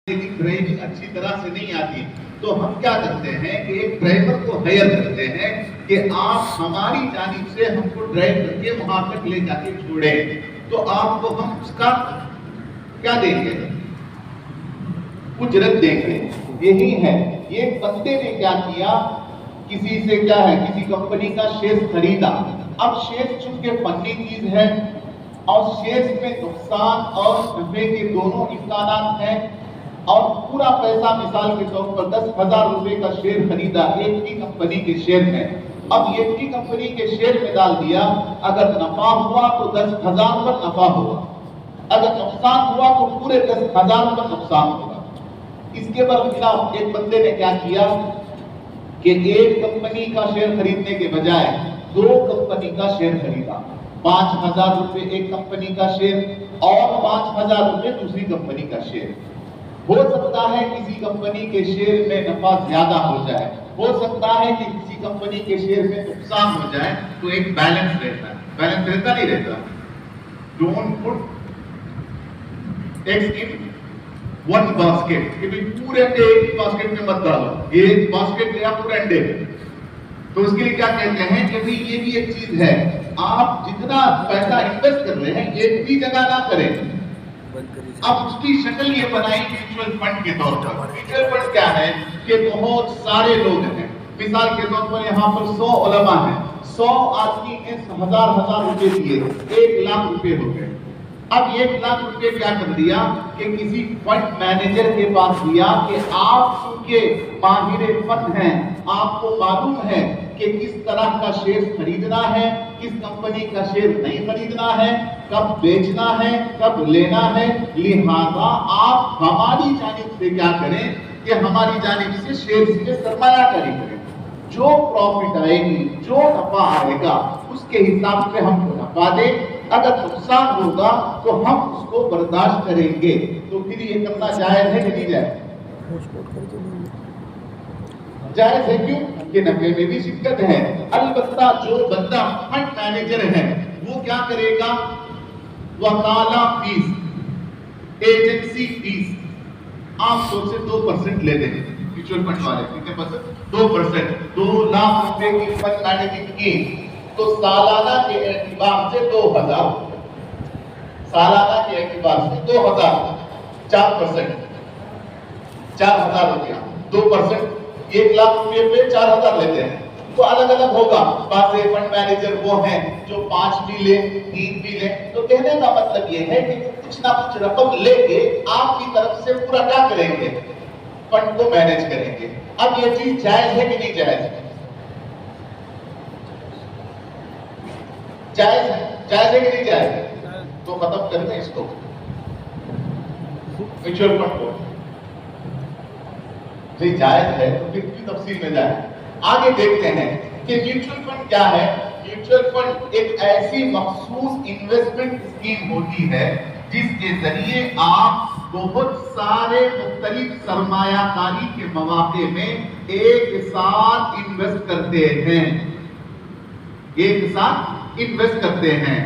لیکن ڈرائیونگ اچھی طرح سے نہیں آتی، تو ہم کیا کرتے ہیں کہ ایک ڈرائیور کو ہائر کرتے ہیں کہ آپ ہماری جانب سے ہم کو ڈرائیو کر کے وہاں تک لے جا کے چھوڑیں، تو آپ کو ہم اس کا کیا دیں گے؟ اجرت دیں گے۔ یہی ہے، یہ بندے نے کیا کیا، کسی سے کیا ہے، کسی کمپنی کا شیئر خریدا۔ اب شیئر چونکہ فنی چیز ہے اور شیئر میں نقصان اور نفع کے دونوں امکانات ہیں، اور پورا پیسہ مثال کے طور پر 10,000 روپے کا شیئر خریدا ایک ہی کمپنی کے شیئر میں، اب ایک ہی کمپنی کے شیئر میں ڈال دیا، اگر نفع ہوا تو 10,000 پر نفع ہوا، اگر نقصان ہوا تو پورے 10,000 پر نقصان ہوگا۔ اس کے برخلاف ایک بندے نے کیا کیا کہ ایک کمپنی کا شیئر خریدنے کے بجائے 2 کمپنی کا شیئر خریدا، 5,000 روپے ایک کمپنی کا شیئر اور 5,000 روپے دوسری کمپنی کا شیئر۔ ہو سکتا ہے کسی کمپنی کے شیئر میں نفع زیادہ ہو جائے، ہو سکتا ہے کہ کسی کمپنی کے شیئر میں نقصان ہو جائے، تو ایک بیلنس رہتا ہے۔ بیلنس رہتا نہیں رہتا؟ Don't put eggs in one basket, کہ پورے انڈے ایک باسکٹ میں مت ڈالو، ایک باسکٹ لیا پورے انڈے، تو اس کے لیے کیا کہتے ہیں کہ یہ بھی ایک چیز ہے، آپ جتنا پیسہ انویسٹ کر رہے ہیں ایک بھی جگہ نہ کریں۔ اب اس کی شکل یہ بنائی میوچل فنڈ کے طور پر۔ میوچل فنڈ کیا ہے کہ بہت سارے لوگ ہیں، مثال کے طور پر یہاں پر 100 علماء ہیں، 100 آدمی نے 1,000 روپے دیے، 1,00,000 روپے ہو گئے۔ اب 1,00,000 روپے کیا کر دیا کہ کسی فنڈ مینیجر کے پاس دیا کہ آپ چونکہ ماہر فن ہیں، آپ کو معلوم ہے کہ کس طرح کا شیئر خریدنا ہے، کس کمپنی کا شیئر نہیں خریدنا ہے، کب بیچنا ہے، کب لینا ہے، لہذا آپ ہماری جانب سے کیا کریں کہ ہماری جانب سے شیئر میں سرمایہ کاری کریں، جو پروفٹ آئے گی، جو نفع آئے گا اس کے حساب سے ہم کو نفع دیں، اگر نقصان ہوگا تو ہم اس کو برداشت کریں گے۔ تو پھر یہ کرنا جائز ہے کہ نہیں جائز؟ جائز ہے، کیوں کہ نفع میں بھی شرکت ہے۔ البتہ جو بندہ فنڈ مینیجر ہے وہ کیا کرے گا، وکالہ فیس، ایجنسی فیس آپ سو سے 2% لے دیں۔ میوچل فنڈ والے کتنے پرسنٹ؟ 2%۔ 2,00,000 روپے کی فنڈ مینیجنگ کی تو سالانہ کے اعتبار سے 2,000، سالانہ کے اعتبار سے 2,000، 4%، 4,000 روپیہ، 2%، 1,00,000 روپے پہ 4,000 لیتے ہیں، تو الگ الگ ہوگا۔ بعض فنڈ مینیجر وہ ہیں جو 5 بھی لیں، 3 بھی لیں، تو کہنے کا مطلب یہ ہے کہ کچھ نہ کچھ رقم لے کے آپ کی طرف سے پورا کیا کریں گے، فنڈ کو مینیج کریں گے۔ اب یہ چیز جائز ہے کہ نہیں جائز ہے؟ جائز ہے، جائز ہے کہ نہیں جائز ہے؟ تو ختم کر دیں اس کو، میوچل فنڈ کو۔ جی جائز ہے تو پھر کی تفصیل میں جائیں، آگے دیکھتے ہیں کہ میوچل فنڈ کیا ہے۔ میوچل فنڈ ایک ایسی مخصوص انویسٹمنٹ اسکیم ہوتی ہے جس کے ذریعے آپ بہت سارے مختلف سرمایہ کاری کے مواقع میں ایک ساتھ انویسٹ کرتے ہیں، ایک ساتھ انویسٹ کرتے ہیں۔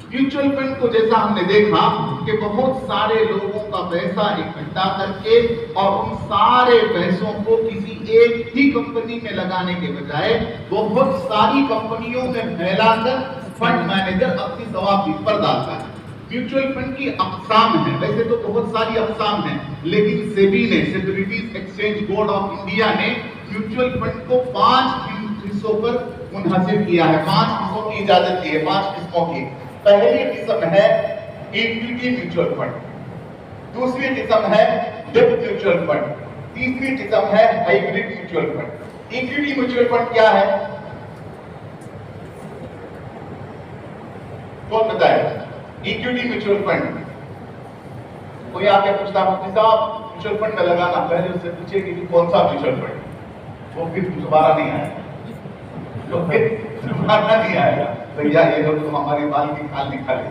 میوچل فنڈ کو جیسا ہم نے دیکھا کہ بہت سارے لوگوں کا پیسہ اکٹھا کر کے اور ان سارے پیسوں کو کسی ایک ہی کمپنی میں لگانے کے بجائے بہت ساری کمپنیوں میں پھیلا کر فنڈ مینیجر اپنی ثواب پر ڈالتا ہے۔ میوچل فنڈ کی اقسام ہیں، ویسے تو بہت ساری اقسام ہیں، لیکن سیبی نے، securities exchange board of India نے میوچل فنڈ کو 5 حصوں پر منحصر کیا ہے، 5 حصوں کی اجازت دی ہے، 5 قسموں کی۔ پہلی قسم ہے ایکویٹی میوچل فنڈ، دوسری قسم ہے ڈیبٹ میوچل فنڈ، تیسری قسم ہے hybrid mutual fund. Equity mutual fund کیا ہے، کون بتائے؟ ایکویٹی میوچل فنڈ، کوئی آ کے پوچھتا مفتی صاحب میوچل فنڈ میں لگانا، پہلے اس سے پوچھے کہ کون سا میوچل فنڈ، وہ پھر دوبارہ نہیں آئے گا، دوبارہ نہیں آئے گا، بھیا یہ لوگ تو ہماری بال کی کھال نکال لیں۔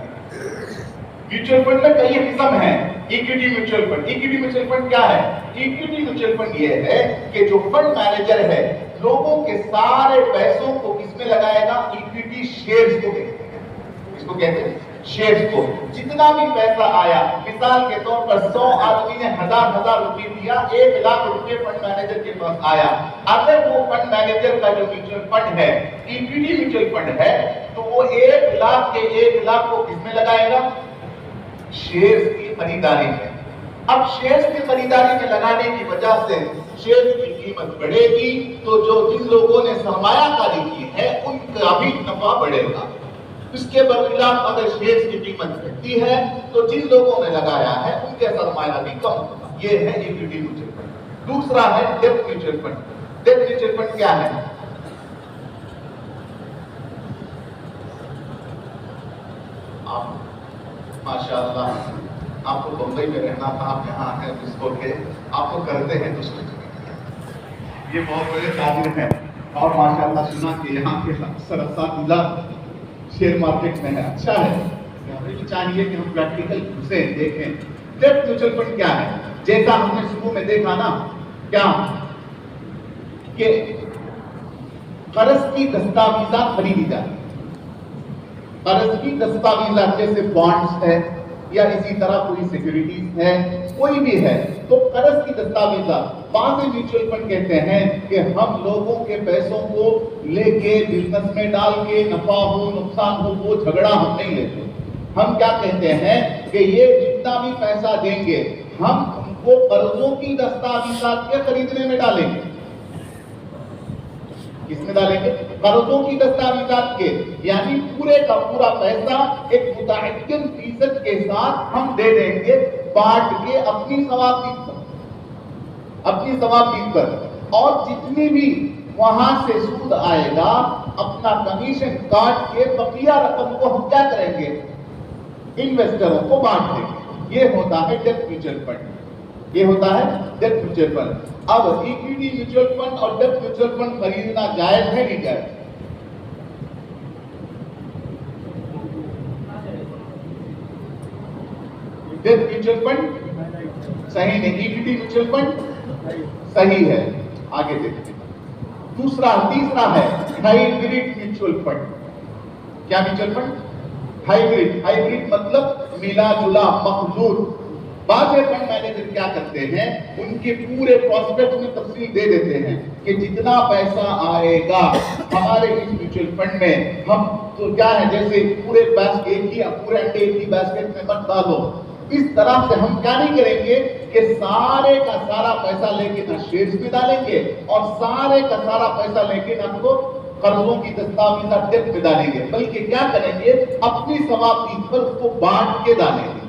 میوچل فنڈ میں کئی قسم ہیں۔ Equity mutual fund, equity mutual fund کیا ہے؟ ایکویٹی میوچل فنڈ یہ ہے کہ جو فنڈ مینیجر ہے لوگوں کے سارے پیسوں کو کس میں لگائے گا، ایکویٹی شیئرز کو کہتے ہیں، اس کو کہتے ہیں شیئرز کو۔ جتنا بھی پیسہ آیا، مثال کے طور پر 100 آدمی نے 1000 روپے دیا، 1 لاکھ روپے فنڈ مینیجر کے پاس آیا. اگر وہ فنڈ مینیجر کا جو میوچل فنڈ ہے ایکویٹی میوچل فنڈ ہے تو وہ 1 لاکھ کے 1 لاکھ کو کس میں لگائے گا؟ شیئرز کی خریداری میں. اب شیئرز کی خریداری میں لگانے کی وجہ سے شیئرز کی قیمت بڑھے گی تو جو جن لوگوں نے سرمایہ کاری کی ہے ان کا بھی نفع بڑھے گا. اس کے برخلاف اگر شیئرز کی قیمت گھٹتی ہے تو جن لوگوں نے لگایا ہے ان کے سرمایہ بھی کم ہوگا. یہ ہے ایکویٹی میوچل فنڈ. دوسرا ہے debt mutual fund. Debt mutual fund کیا ہے؟ ماشاءاللہ آپ کو بمبئی میں رہنا تھا، آپ یہاں ہیں جس کو کہ آپ کو کرتے ہیں یہ بہت بڑے تاجر ہیں اور ماشاءاللہ سنا کہ یہاں کے اکثر اساتذہ شیئر مارکیٹ میں ہے. اچھا ہے، ہمیں بھی چاہیے کہ ہم پریکٹیکل گھسیں دیکھیں. ڈیٹ میوچل فنڈ کیا ہے؟ جیسا ہم نے شروع میں دیکھا نا کیا کہ قرض کی دستاویزات خریدی جاتی. قرض کی دستاویزات جیسے بانڈز ہے یا اسی طرح کوئی سیکیورٹیز ہے، کوئی بھی ہے تو قرض کی دستاویزات. بعض میوچل فنڈ کہتے ہیں کہ ہم لوگوں کے پیسوں کو لے کے بزنس میں ڈال کے نفع ہو نقصان ہو وہ جھگڑا ہم نہیں لیتے. ہم کیا کہتے ہیں کہ یہ جتنا بھی پیسہ دیں گے ہم ان کو قرضوں کی دستاویزات کے خریدنے میں ڈالیں گے. کس میں ڈالیں گے؟ قرضوں کی دستاویزات کے. یعنی پورے کا پورا پیسہ ایک متعین فیصد کے ساتھ ہم دے دیں گے بانٹ کے اپنی ثوابدید پر اور جتنی بھی وہاں سے سود آئے گا اپنا کمیشن کاٹ کے بقیہ رقم کو ہم کیا کریں گے؟ انویسٹروں کو بانٹ دیں گے. یہ ہوتا ہے ڈیٹ میوچل فنڈ. یہ ہوتا ہے ڈیٹ میوچل فنڈ. اب ایکویٹی میوچل فنڈ اور ڈیٹ میوچل فنڈ خریدنا جائز ہے نہیں جائز؟ ڈیٹ میوچل فنڈ صحیح نہیں، ایکویٹی میوچل فنڈ صحیح ہے. آگے دیکھتے ہیں. تیسرا ہے ہائیبریڈ میوچل فنڈ. کیا میوچل فنڈ؟ ہائیبریڈ مطلب ملا جلا مخلوط. بعض فنڈ مینیجر کیا کرتے ہیں ان کے پورے پراسپیکٹ میں تفصیل دے دیتے ہیں کہ جتنا پیسہ آئے گا ہمارے اس میوچل فنڈ میں ہم تو کیا ہے جیسے پورے انڈے ایک ہی باسکٹ میں مت ڈالو. اس طرح سے ہم کیا نہیں کریں گے کہ سارے کا سارا پیسہ لے کے نہ شیئرز میں ڈالیں گے اور سارے کا سارا پیسہ لے کے نہ کو قرضوں کی دستاویزات ڈیٹ میں ڈالیں گے، بلکہ کیا کریں گے اپنی ثوابدید پر اس کو بانٹ کے ڈالیں گے،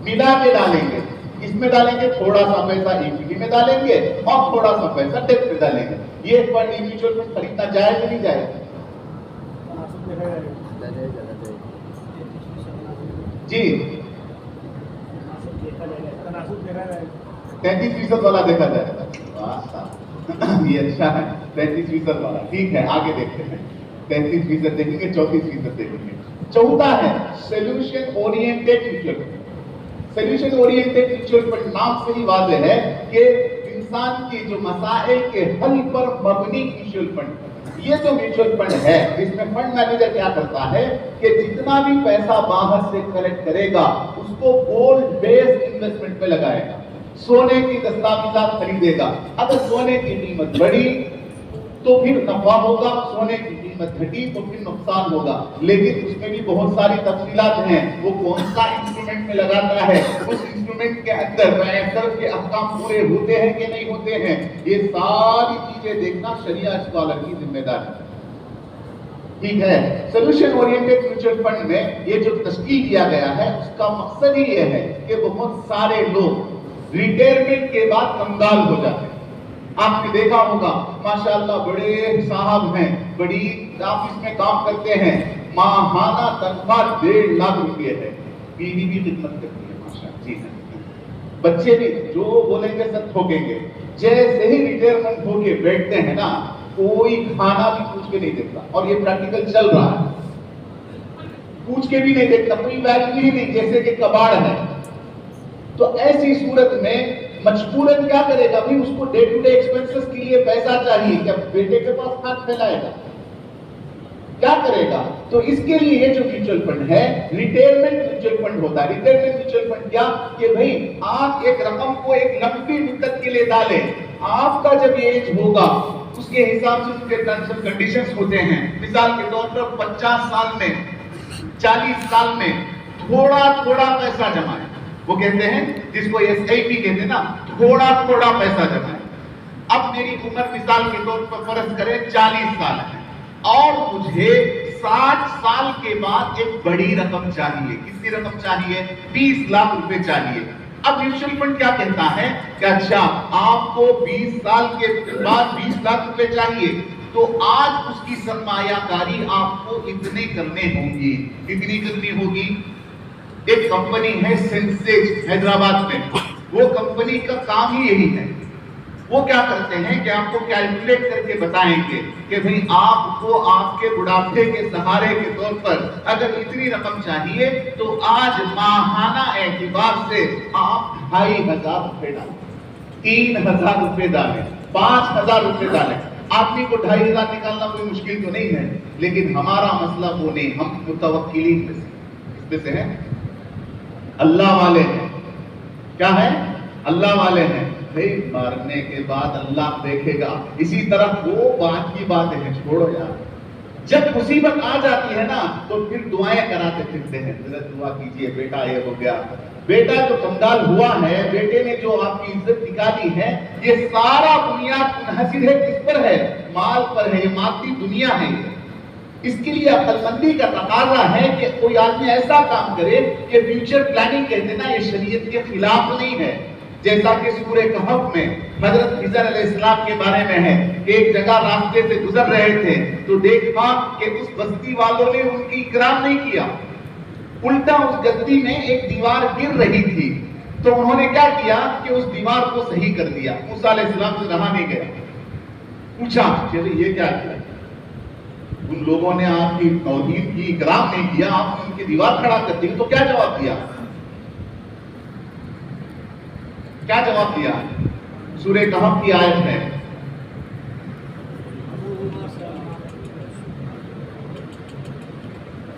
ملا کے ڈالیں گے. اس میں ڈالیں گے تھوڑا سا پیسہ ایکویٹی میں ڈالیں گے اور تھوڑا سا پیسہ ڈیٹ میں ڈالیں گے. یہ فنڈ میوچل فنڈ خریدنا جائز نہیں جائز؟ جی 33% والا دیکھا جائے گا. یہ اچھا ہے 33% والا. ٹھیک ہے آگے دیکھتے ہیں. 33% دیکھیں گے 34% دیکھیں گے. چوتھا ہے solution oriented mutual fund. Solution oriented mutual fund نام سے ہی واضح ہے کہ انسان کے جو مسائل کے حل پر مبنی میوچل فنڈ. یہ جو میوچل فنڈ ہے اس میں فنڈ مینیجر کیا کرتا ہے کہ جتنا بھی پیسہ باہر سے کلیکٹ کرے گا اس کو گولڈ بیسڈ انویسٹمنٹ پہ لگائے گا، سونے کی دستاویزات خریدے گا. اگر سونے کی قیمت بڑھی تو پھر نفع ہوگا، سونے کی قیمت گھٹی تو پھر نقصان ہوگا. لیکن اس میں بھی بہت ساری تفصیلات ہیں. وہ کون سا انسٹرومنٹ میں لگاتا ہے، اس انسٹرومنٹ کے اندر صرف کے احکام پورے ہوتے ہیں کہ نہیں ہوتے ہیں، یہ ساری چیزیں دیکھنا شریعہ اسکالر کی ذمہ داری ہے. ٹھیک ہے. سولوشن اورینٹڈ میوچل فنڈ میں یہ جو تشکیل کیا گیا ہے اس کا مقصد ہی یہ ہے کہ بہت سارے لوگ ریٹائرمنٹ کے بعد کنگال ہو جاتے ہیں. آپ نے دیکھا ہوگا ماشاءاللہ بڑے صاحب ہیں، بڑی آفس میں کام کرتے ہیں، ماہانہ تنخواہ 1.5 لاکھ روپے ہے، بیوی بھی خدمت کرتی ہے ماشاءاللہ. جی بچے بھی جو بولیں گے سب ٹھوکیں گے. جیسے ہی ریٹائرمنٹ ہو کے بیٹھتے ہیں نا کوئی کھانا بھی پوچھ کے نہیں دیکھتا. اور یہ پریکٹیکل چل رہا ہے، پوچھ کے بھی نہیں دیکھتا، کوئی ویلیو ہی نہیں، جیسے کہ کباڑ ہے. تو ایسی صورت میں مجبوراً کیا کرے گا بھی اس کو ڈے ٹو ڈے ایکسپنسز کے لیے پیسہ چاہیے. کیا بیٹے کے پاس ہاتھ پھیلائے گا؟ क्या करेगा? तो इसके लिए ये जो म्यूचुअल फंड है, रिटायरमेंट म्यूचुअल फंड होता है। रिटायरमेंट म्यूचुअल फंड क्या कि भाई आप एक रकम को एक लंबी मुद्दत के लिए डालें, आपका जब एज होगा उसके हिसाब से उसके टर्म्स एंड कंडीशंस होते हैं। मिसाल के तौर पर 50 साल में, 40 साल में थोड़ा थोड़ा पैसा जमाएं, वो कहते हैं जिसको SIP कहते हैं ना, थोड़ा थोड़ा पैसा जमाएं। अब मेरी उम्र मिसाल के तौर पर फर्ज करें 40 साल है और मुझे 60 साल के बाद एक बड़ी रकम चाहिए। कितनी रकम चाहिए? 20 लाख रुपए चाहिए। अब म्यूचुअल फंड क्या कहता है कि अच्छा आपको 20 साल के बाद 20 लाख रुपए चाहिए, तो आज उसकी सरमायाकारी आपको इतने करने होंगी, कितनी करनी होगी? एक कंपनी है सेंसेक्स हैदराबाद में, वो कंपनी का काम ही यही है। वो क्या करते हैं कि आपको कैलकुलेट करके बताएंगे कि भाई आपको आपके बुढ़ापे के सहारे के तौर पर अगर इतनी रकम चाहिए तो आज माहाना एतबार से आप 2500 रुपए डालें, 3000 रुपए डालें, 5000 रुपए डालें। आदमी को 2500 निकालना कोई मुश्किल तो नहीं है, लेकिन हमारा मसला वो नहीं, हम मुतवक्किलीन में से हैं, अल्लाह वाले हैं। क्या है? अल्लाह वाले हैं। भाई मरने के बाद अल्लाह देखेगा। इसी तरह वो बात की बात है, छोड़ो यार। जब मुसीबत आ जाती है ना तो फिर दुआएं कराते फिरते हैं, जरा दुआ कीजिए बेटा ये हो गया। बेटा जो कंगाल हुआ है, बेटे ने जो आपकी इज्जत निकाली है, ये सारा बुनियाद मुनहसिर है किस पर है? माल पर है। ये मादी दुनिया है। इसके लिए अक्लमंदी का तकाजा है कि कोई आदमी ऐसा काम करे कि फ्यूचर प्लानिंग कहते ना, ये शरीयत के खिलाफ नहीं है। जैसा कि सूरे कहफ में हजरत खिज़र अलैहिस्सलाम के बारे में है, एक जगह रास्ते से गुजर रहे थे तो देखा कि उस बस्ती वालों ने उनकी इकराम नहीं किया, उल्टा उस बस्ती में एक दीवार गिर रही थी तो उन्होंने क्या किया कि उस दीवार को सही कर दिया। मूसा अलैहिस्सलाम से रहा नहीं गया, पूछा कि ये क्या किया? उन लोगों ने आपकी तौहीद की इकराम नहीं किया, आपने उनकी दीवार खड़ा कर दी। तो क्या जवाब दिया? क्या जवाब दिया? सूरे कहफ की आयत है,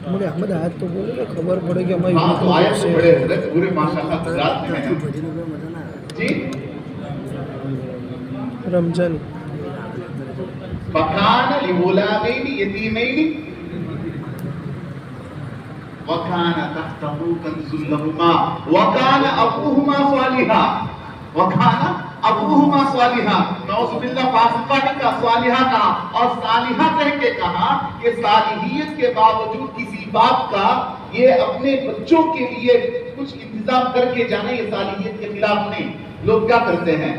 मुझे अहमद आयत तो बोले ना, खबर पड़ेगी हमारी। हाँ तो आयत से बड़े पूरे माशाअल्लाह गुजरात में है जी। रमजान वकान लिगुलामैनि यतीमैनि वकान तहतहु कंजुल लहुमा वकान अबूहुमा सालिहा, वकान अबूहुमा सालिहा। नौजुबिल्लाह फासिका ने कहा, सालिहा कहा, और सालिहा कह के कहा कि सालिहियत के बावजूद किसी बात का ये अपने बच्चों के लिए कुछ इंतजाम करके जाने, ये सालिहियत के खिलाफ नहीं। लोग क्या करते हैं?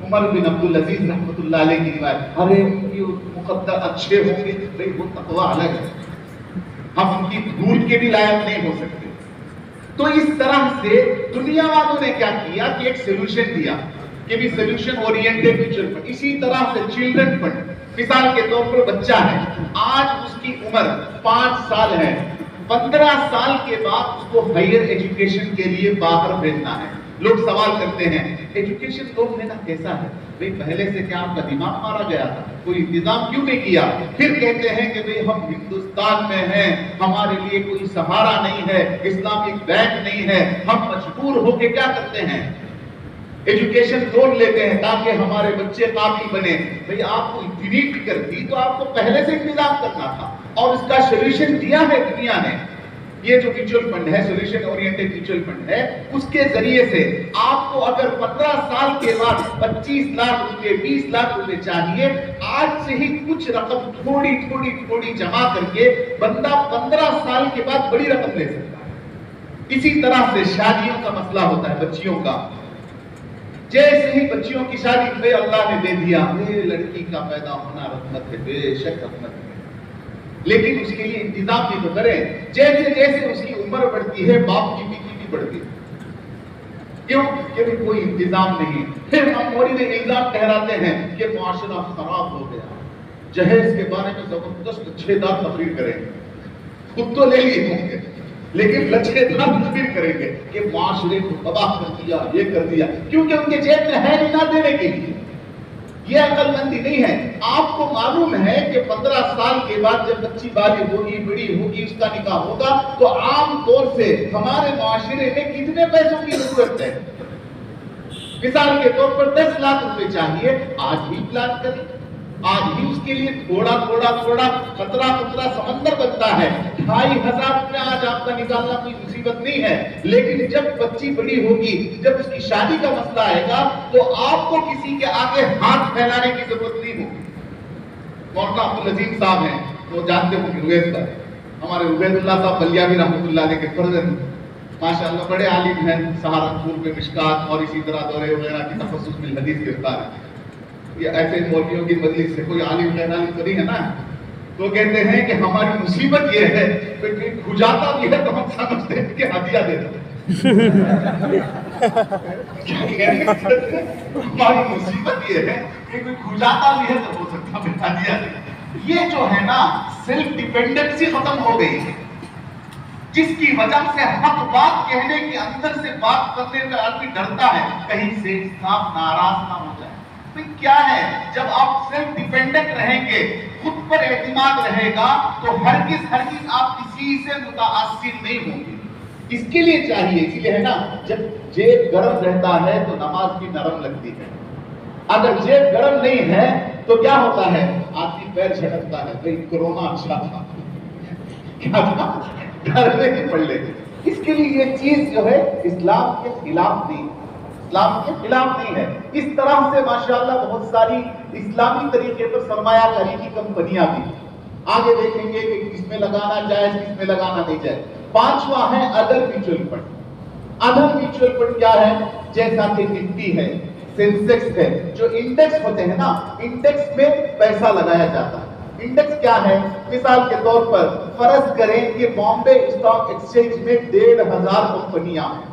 उमर बिन अब्दुल अजीज रहमतुल्लाह अलैह की रिवायत, अरे उनकी मुकद्दर अच्छे होंगे, भाई वो तकवा अलग है, हम उनकी धूल के भी लायक नहीं हो सकते। तो इस तरह से दुनिया वालों ने क्या किया कि एक सोल्यूशन दिया कि भी सोल्यूशन ओरिएंटेड म्यूचुअल फंड। इसी तरह से चिल्ड्रन फंड, मिसाल के तौर पर बच्चा है, आज उसकी उम्र 5 साल है, 15 साल के बाद उसको हायर एजुकेशन के लिए बाहर भेजना है। लोग सवाल करते हैं एजुकेशन लोन लेना कैसा है? भाई पहले से क्या आपका दिमाग मारा गया था? कोई इंतजाम क्यों नहीं किया? फिर कहते हैं कि भाई हम हिंदुस्तान में हैं, हमारे लिए कोई सहारा नहीं है, इस्लामिक बैंक नहीं है, हम मजबूर होके क्या करते हैं? एजुकेशन लोन लेते हैं ताकि हमारे बच्चे काबिल बने। भाई आपको इतनी फिक्र थी तो आपको पहले से इंतजाम करना था, और इसका सोल्यूशन दिया है दुनिया ने। ये जो म्यूचुअल फंड है, सोल्यूशन ओरिएंटेड म्यूचुअल फंड है, उसके जरिए से आपको अगर 15 साल के बाद 25 लाख रुपए, 20 लाख रुपए चाहिए, आज से ही कुछ रकम थोड़ी थोड़ी थोड़ी जमा करके बंदा 15 साल के बाद बड़ी रकम ले सकता है। इसी तरह से शादियों का मसला होता है, बच्चियों का। जैसे ही बच्चियों की शादी पे अल्लाह ने दे दिया, लड़की का पैदा होना रहमत है, बेशक रहमत है, लेकिन उसके लिए इंतजाम भी तो करें। जैसे जैसे उसकी उम्र बढ़ती है, बाप की फिक्र भी बढ़ती है। क्यों? क्योंकि कोई इंतजाम नहीं। फिर हम मौलवी ने इल्जाम ठहराते हैं कि मुआशरा खराब हो गया, जहेज के बारे में जबरदस्त लच्छेदार तकरीर करेंगे, खुद तो ले लिए होंगे लेकिन लच्छेदार तकरीर करेंगे कि मुआशरे को तबाह कर दिया, ये कर दिया, क्योंकि उनके जेब में है नहीं ना देने के लिए। یہ عقلمندی نہیں ہے. آپ کو معلوم ہے کہ 15 سال کے بعد جب بچی بالغ ہوگی، بڑی ہوگی، اس کا نکاح ہوگا تو عام طور سے ہمارے معاشرے میں کتنے پیسوں کی ضرورت ہے؟ مثال کے طور پر 10 لاکھ روپے چاہیے. آج ہی پلان کریں، آج ہی اس کے لیے تھوڑا قطرہ سمندر بنتا ہے. 2500 روپے آج آپ کا نکالنا کوئی مصیبت نہیں ہے، لیکن جب بچی بڑی ہوگی، جب اس کی شادی کا مسئلہ آئے گا تو آپ کو کسی کے آگے ہاتھ پھیلانے کی ضرورت نہیں ہوگی. مولانا عبدالعظیم صاحب ہیں، وہ جانتے ہوں گے اویس پر، ہمارے عبید اللہ صاحب بلیاوی رحمۃ اللہ علیہ کے فرزند، ماشاءاللہ بڑے عالم ہیں. سہارنپور میں مشکات اور اسی طرح دورے وغیرہ کی تخصص میں حدیث گرفتار ہے. یہ ایسے مولویوں کی مجلس سے کوئی عالم غیر عالم تو نہیں ہے نا. تو کہتے ہیں کہ ہماری مصیبت یہ ہے کہ کھجاتا بھی ہے تو ہم سمجھتے ہیں کہ ہدیہ دے دو. ہماری مصیبت یہ ہے کہ کوئی کھجاتا بھی ہے تو ہو سکتا ہے ہدیہ دے. یہ جو ہے نا سیلف ڈیپینڈنسی ختم ہو گئی ہے، جس کی وجہ سے حق بات کہنے کے اندر سے بات کرنے میں آدمی ڈرتا ہے کہیں سے انسان ناراض نہ ہو جائے. کیا ہے جب آپ سیلف ڈیپینڈنٹ رہیں گے، خود پر اعتماد رہے گا تو ہرگز آپ کسی سے متاثر نہیں ہوں گے. اس کے لیے چاہیے، اسی لیے ہے نا جب جیب گرم رہتا ہے تو نماز بھی نرم لگتی ہے. اگر جیب گرم نہیں ہے تو کیا ہوتا ہے؟ آدمی پیر جھٹکتا ہے. بھائی کرونا اچھا تھا، کیا تھا؟ گھر میں ہی پڑھ لیتے. اس کے لیے یہ چیز جو ہے اسلام کے خلاف نہیں، اسلام کے خلاف نہیں ہے. اس طرح سے ماشاءاللہ بہت ساری اسلامی طریقے پر سرمایہ کاری کی کمپنیاں بھی. آگے دیکھیں گے کہ کس میں لگانا جائز، کس میں لگانا نہیں جائز. 5واں ہے other mutual fund. Other mutual fund کیا ہے؟ جیسا کہ نفٹی ہے، سینسیکس ہے، جو انڈیکس ہوتے ہیں نا، انڈیکس میں پیسہ لگایا جاتا ہے. انڈیکس کیا ہے؟ مثال کے طور پر فرض کریں کہ بامبے اسٹاک ایکسچینج میں 1500 کمپنیاں ہیں.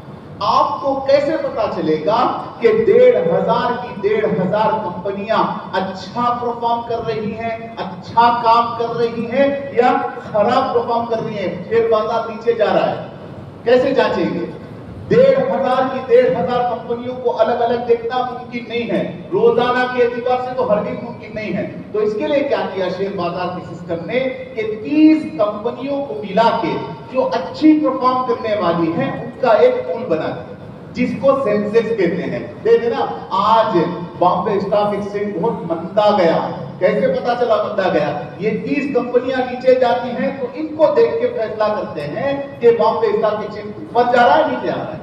آپ کو کیسے پتا چلے گا کہ 1500 کی 1500 کمپنیاں اچھا پرفارم کر رہی ہیں، اچھا کام کر رہی ہیں یا خراب پرفارم کر رہی ہیں؟ شیئر بازار نیچے جا رہا ہے، کیسے جانچیں گے؟ 1500 کی 1500 کمپنیوں کو الگ الگ دیکھنا ممکن نہیں ہے، روزانہ کے اعتبار سے تو ہرگز ممکن نہیں ہے. تو اس کے لیے کیا کیا شیئر بازار کے سسٹم نے کہ 30 کمپنیوں کو ملا کے جو اچھی پرفارم کرنے والی ہیں ان کا ایک پول بنا دیا جس کو سینسیکس کہتے ہیں. دیکھیں نا آج بامبے اسٹاک ایکسچینج بہت مندا گیا. کیسے پتا چلا مندا گیا؟ یہ 30 کمپنیاں نیچے جاتی ہیں تو ان کو دیکھ کے فیصلہ کرتے ہیں کہ بامبے اسٹاک ایکسچینج اوپر جا رہا ہے نیچے آ رہا ہے.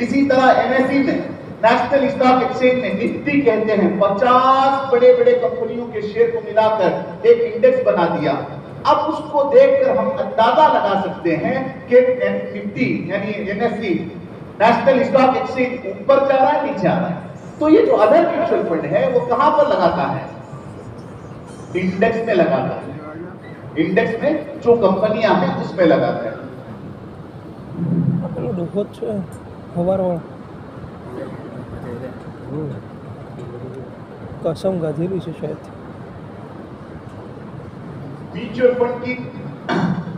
اسی طرح NSE میں، نیشنل اسٹاک ایکسچینج میں نفٹی کہتے ہیں 50 بڑے بڑے کمپنیوں کے شیئر کو ملا کر ایک انڈیکس بنا دیا. اب اس کو دیکھ کر ہم اندازہ لگا سکتے ہیں کہ نفٹی یعنی NSE نیشنل اسٹاک ایکسچینج اوپر جا رہا ہے نیچے آ رہا ہے. تو یہ جو ادر میوچل فنڈ ہے وہ کہاں پر لگاتا ہے؟ انڈیکس میں لگاتا ہے. انڈیکس میں جو کمپنیاں ہیں اس میں لگاتا ہے. قسم گادھیلی سے شاید میوچل فنڈ کی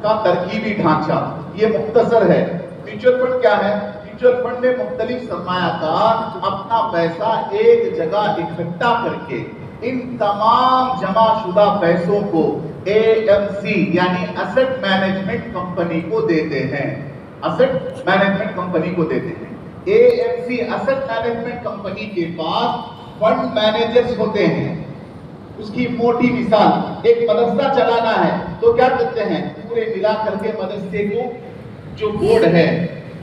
کا ترکیبی ڈھانچہ یہ مختصر ہے. میوچل فنڈ کیا ہے؟ میوچل فنڈ میں مختلف سرمایہ کار اپنا پیسہ ایک جگہ اکٹھا کر کے ان تمام جمع شدہ پیسوں کو AMC یعنی ایسٹ مینجمنٹ کمپنی کو دیتے ہیں. ایسٹ مینجمنٹ کمپنی کو دیتے ہیں. AMC ایسٹ مینجمنٹ کمپنی کے پاس فنڈ مینیجرز ہوتے ہیں. اس کی موٹی مثال، ایک مدرسہ چلانا ہے تو کیا کرتے ہیں؟ پورے ملا کر کے مدرسے کو جو بورڈ ہے،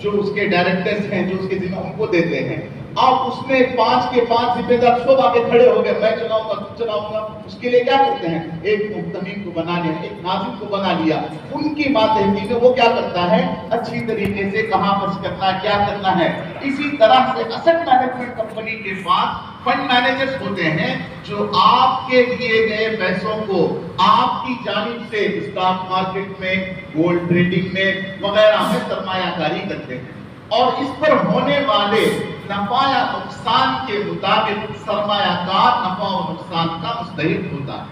جو اس کے ڈائریکٹرز ہیں، جو اس کے ذمہ ان کو دیتے ہیں. آپ اس میں 5 کے 5 ذمہ دار سب آگے کھڑے ہو گئے، میں چلاؤں گا، تم چلاؤں گا. اس کے لیے کیا کرتے ہیں؟ ایک محتمین کو بنا لیا، ایک ناظم کو بنا لیا. ان کی ماتحتی میں وہ کیا کرتا ہے؟ اچھی طریقے سے کہاں خرچ کرنا ہے، کیا کرنا ہے. اسی طرح سے ایسٹ مینجمنٹ کمپنی کے پاس فنڈ مینیجرز ہوتے ہیں جو آپ کے دیے گئے پیسوں کو آپ کی جانب سے اسٹاک مارکیٹ میں، گولڈ ٹریڈنگ میں وغیرہ میں سرمایہ کاری کرتے ہیں اور اس پر ہونے والے نفع یا نقصان کے مطابق سرمایہ کار نفع و نقصان کا مستحق ہوتا ہے.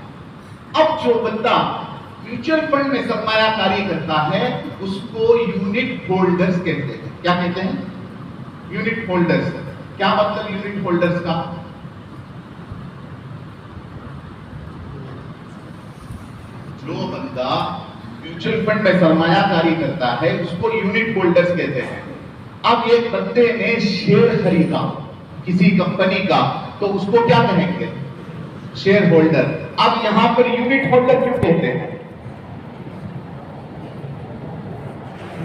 اب جو بندہ میوچل فنڈ میں سرمایہ کاری کرتا ہے اس کو یونٹ ہولڈرز کہتے ہیں. کیا کہتے ہیں؟ Unit holders. کیا مطلب یونٹ ہولڈرز کا؟ म्यूचुअल फंड में सरमायाकारी करता है उसको यूनिट होल्डर्स कहते हैं। अब एक बंदे ने शेयर खरीदा किसी कंपनी का तो उसको क्या कहेंगे? Share holder. अब यहां पर यूनिट होल्डर क्यों कहते हैं?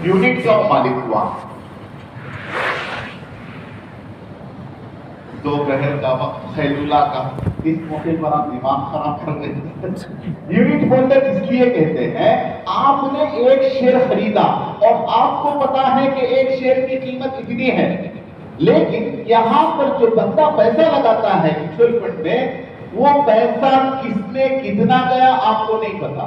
यूनिट का मालिक हुआ। दोपहर का वक्त खैलुल्लाह का, इस मौके पर आप दिमाग खराब कर देते। यूनिट होल्डर इसलिए कहते हैं आपने एक शेयर खरीदा और आपको पता है कि एक शेयर की कीमत इतनी है, लेकिन यहां पर जो बंदा पैसा लगाता है म्यूचुअल फंड में, वो पैसा किसने कितना गया आपको नहीं पता,